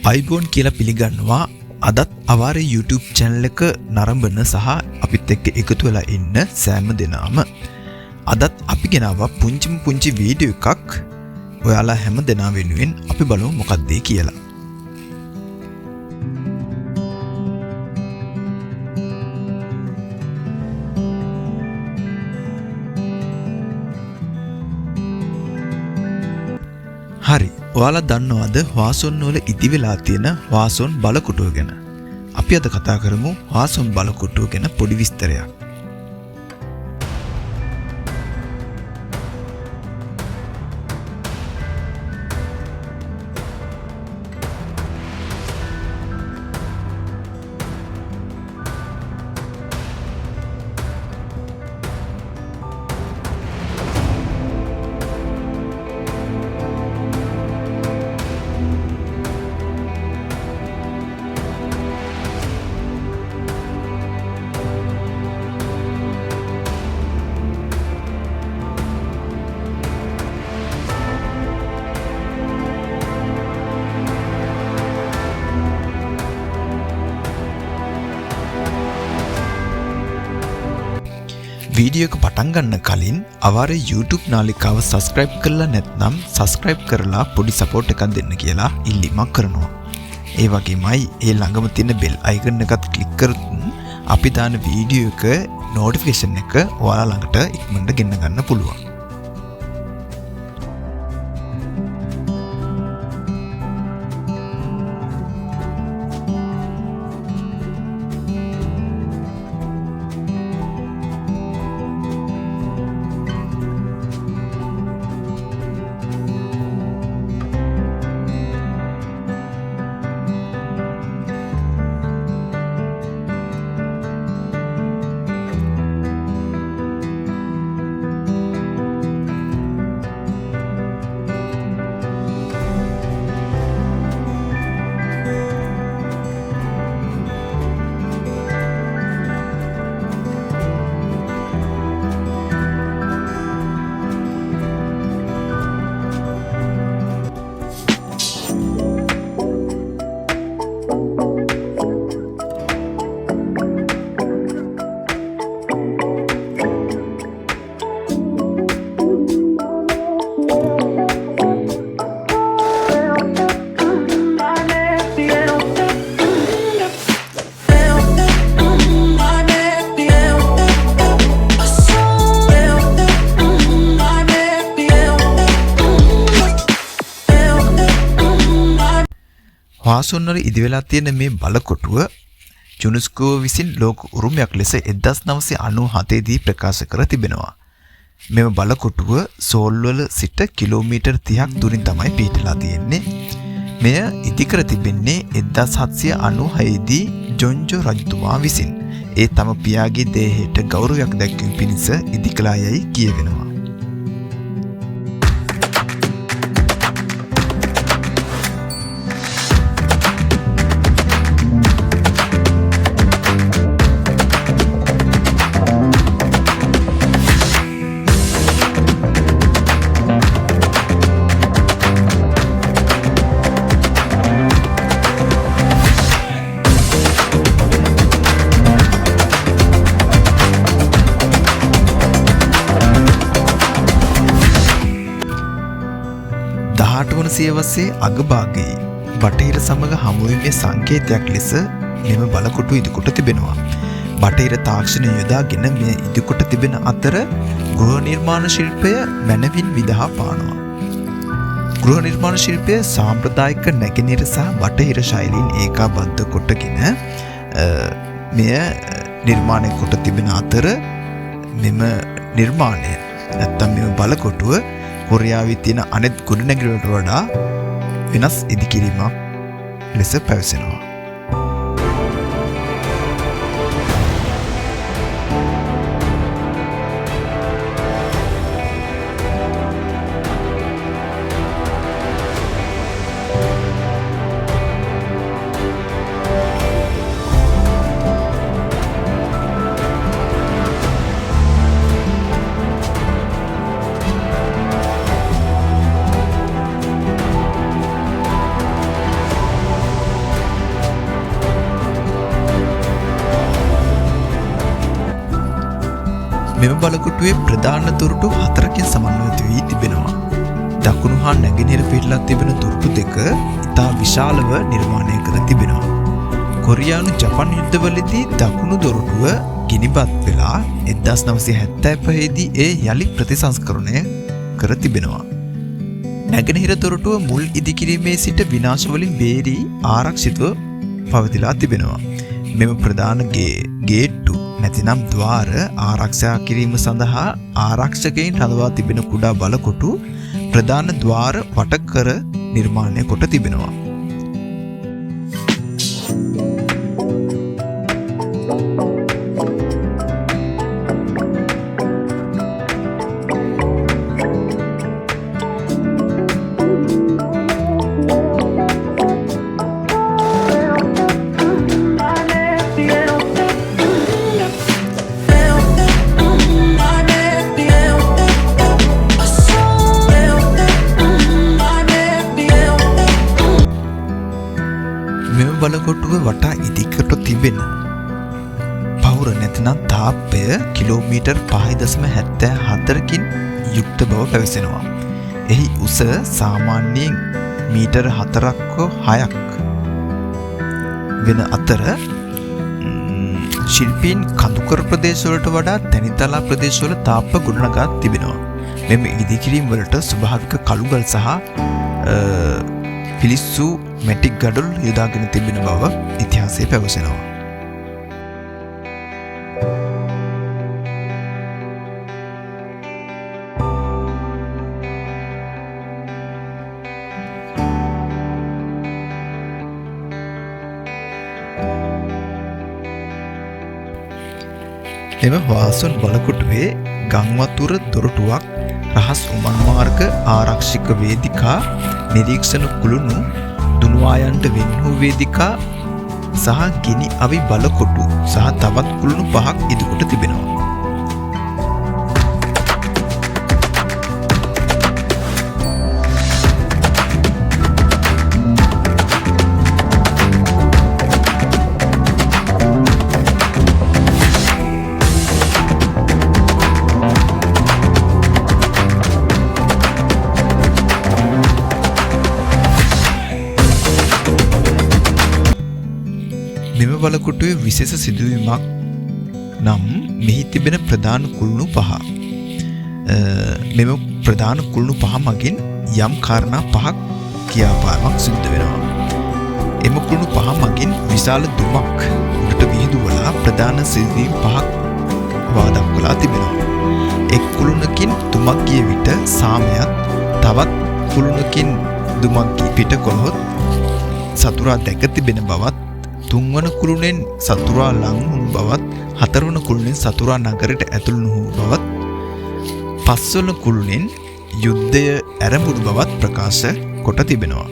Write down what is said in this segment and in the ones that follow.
අයිබෝන් කියලා පිළිගන්නවා අදත් අවාරේ YouTube channel එක නරඹන සහ අපිත් එක්ක එකතු වෙලා ඉන්න සෑම දෙනාම අදත් අපි ගෙනාවා පුංචි වීඩියෝ එකක් ඔයාලා හැම දෙනා වෙනුවෙන් අපි බලමු මොකක්ද කියලා. හරි ඔයාලා දන්නවද හ්වාසොන් වල ඉදි වෙලා තියෙන හ්වාසොන් බලකොටුව ගැන? අපි අද කතා කරමු හ්වාසොන් බලකොටුව ගැන පොඩි විස්තරයක්. වීඩියෝ එක පටන් ගන්න කලින් අවාරේ YouTube නාලිකාව subscribe කරලා නැත්නම් subscribe කරලා පොඩි support එකක් දෙන්න කියලා ඉල්ලීමක් කරනවා. ඒ වගේමයි ඒ ළඟම තියෙන bell icon එකත් click කරොත් අපි දාන වීඩියෝ එක notification එක ඔයාලා ළඟට ඉක්මනට ගෙන්න ගන්න පුළුවන්. හ්වාසොන් වල ඉදි වෙලා තියෙන මේ බලකොටුව UNESCO විසින් ලෝක උරුමයක් ලෙස 1997 දී ප්‍රකාශ කර තිබෙනවා. මෙම බලකොටුව සෝල් වල සිට කිලෝමීටර් 30ක් දුරින් තමයි පිහිටලා තියෙන්නේ. මෙය ඉදි කර තිබෙන්නේ 1796 දී ජොන්ජෝ රජතුමා විසින් ඒ තම පියාගේ දේහයට ගෞරවයක් දැක්වීම පිණිස ඉදි කළා යයි කියවෙනවා. සියවසේ අගභාගයේ බටහිර සමග හමුවීමේ සංකේතයක් ලෙස මෙම බලකොටුව ඉදිකොට තිබෙනවා. බටහිර තාක්ෂණය යොදාගෙන මෙය ඉදිකොට තිබෙන අතර ගෘහ නිර්මාණ ශිල්පය මැනවින් විදහා පානවා. ගෘහ නිර්මාණ ශිල්පය සාම්ප්‍රදායික නැගෙනහිර සහ බටහිර ශෛලීන් ඒකාබද්ධ කොටගෙන මෙය නිර්මාණය කොට තිබෙන අතර මෙම නිර්මාණය නැත්තම් මෙම බලකොටුව කොරියාවේ තියෙන අනෙත් ගොඩනැගිලි වලට වඩා වෙනස් ඉදිකිරීමක් ලෙස පැවසෙනවා. මෙම බලකොටුවේ ප්‍රධාන දොරටු 4කින් සමන්විත වී තිබෙනවා. දකුණු හා නැගෙනහිර පිටලා තිබෙන දොරටු දෙක ඉතා විශාලව නිර්මාණය කර තිබෙනවා. කොරියානු ජපන් යුද්ධවලදී දකුණු දොරටුව ගිනිබත් වෙලා 1975 දී ඒ යලි ප්‍රතිසංස්කරණය කර තිබෙනවා. නැගෙනහිර දොරටුව මුල් ඉදිකිරීමේ සිට විනාශ වලින් බේරී ආරක්ෂිතව පවතිලා තිබෙනවා. මෙම ප්‍රධාන ගේට්ටු නැතිනම් ద్వාර ආරක්ෂා කිරීම සඳහා ආරක්ෂකයින් රඳවා තිබෙන කුඩා බලකොටු ප්‍රධාන ద్వාර වට කර නිර්මාණය කොට තිබෙනවා. බලකොටුව වටා ඉදිකට තිබෙන පවුර නැතිනම් තාප්පය කිලෝමීටර් 5.74කින් යුක්ත බව පැවසෙනවා. එහි උස සාමාන්‍යයෙන් මීටර් 4ක් හෝ 6ක් වෙන අතර ශිල්පීන් කඳුකර ප්‍රදේශවලට වඩා තැනිතලා ප්‍රදේශවල තාප්ප ගොඩනගා තිබෙනවා. මෙම ඉදිකිරීම් වලට ස්වභාවික කළුගල් සහ පිලිස්සු මැටික් ගඩොල් යොදාගෙන තිබෙන බව ඉතිහාසයේ පැවසෙනවා. එම හ්වාසොන් බලකොටුවේ ගංවතුර දොරටුවක්, රහස් උමං මාර්ග ආරක්ෂක වේදිකා, නිරීක්ෂණ කුළුණු, දුනුවායන්ට වෙන් වූ වේදිකා සහ ගිනි අවි බලකොටු සහ තවත් කුළුණු 5ක් ඉදිකොට තිබෙනවා. මෙම බලකොටුවේ විශේෂ සිදුවීමක් නම් මෙහි තිබෙන ප්‍රධාන කුළුණු 5. මෙම ප්‍රධාන කුළුණු 5 මගින් යම් කාරණා 5ක් කියාපාරමක් සිද්ධ වෙනවා. එම කුළුණු 5 මගින් විශාල දුමක් උඩට විහිදුවලා ප්‍රධාන සිදුවීම් 5ක් වාදක්වලා තිබෙනවා. එක් කුළුණකින් දුමක් ගිය විට සාමයත්, තවත් කුළුණකින් දුමක් පිට කොළොත් සතුරා දැක තිබෙන බවත්, තුන්වන කුළුණෙන් සතුරා ලං වුණු බවත්, හතරවන කුළුණෙන් සතුරා නගරයට ඇතුළු නොවූ බවත්, පස්වන කුළුණෙන් යුද්ධය ආරම්භුණු බවත් ප්‍රකාශ කොට තිබෙනවා.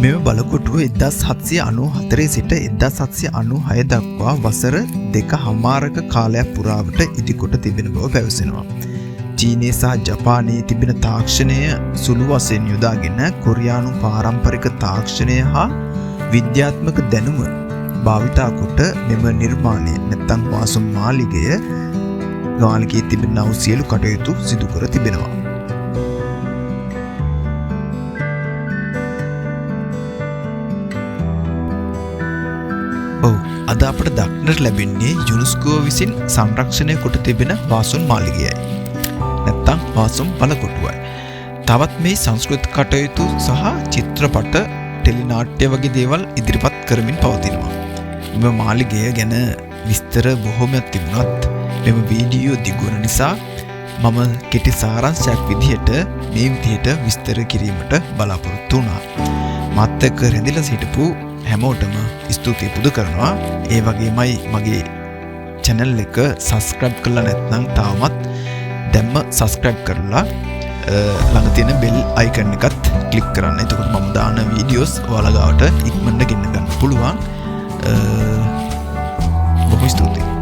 මෙම බලකොටුව 1794 සිට 1796 දක්වා වසර 2.5ක කාලයක් පුරාවට ඉදිකොට තිබෙන බව පැවසෙනවා. චීනය සහ ජපානයේ තිබෙන තාක්ෂණය සුළු වශයෙන් යොදාගෙන කොරියානු පාරම්පරික තාක්ෂණය හා විද්‍යාත්මක දැනුම භාවිතා කොට මෙම නිර්මාණය නැත්නම් හ්වාසොන් මාලිගයේ තිබෙනා වූ සියලු කටයුතු සිදු කර තිබෙනවා. අද අපට දක්නට ලැබෙන්නේ UNESCO විසින් සංරක්ෂණය කොට තිබෙන හ්වාසොන් මාලිගයයි. නැත්නම් හ්වාසොන් බලකොටුවයි. තවත් මේ සංස්කෘතික කටයුතු සහ චිත්‍රපට, ටෙලිනාට්‍ය වගේ දේවල් ඉදිරිපත් කරමින් පවතිනවා. මෙම මාලිගය ගැන විස්තර බොහොමයක් තිබුණත් මෙම වීඩියෝ දිගු වන නිසා මම කෙටි සාරාංශයක් විදිහට මේ විදිහට විස්තර කිරීමට බලාපොරොත්තු වුණා. මාත් එක්ක රැඳිලා සිටපු හැමෝටම ස්තුතියි පුද කරනවා. ඒ වගේමයි මගේ channel එක subscribe කරලා නැත්නම් තාමත් දැම්ම සබස්ක්‍රයිබ් කරලා ළඟ තියෙන බෙල් අයිකන් එකත් ක්ලික් කරන්න. එතකොට මම දාන වීඩියෝස් ඔයාලා ගාවට ඉක්මනට ගෙන්න ගන්න පුළුවන්. බොහොම ස්තුතියි.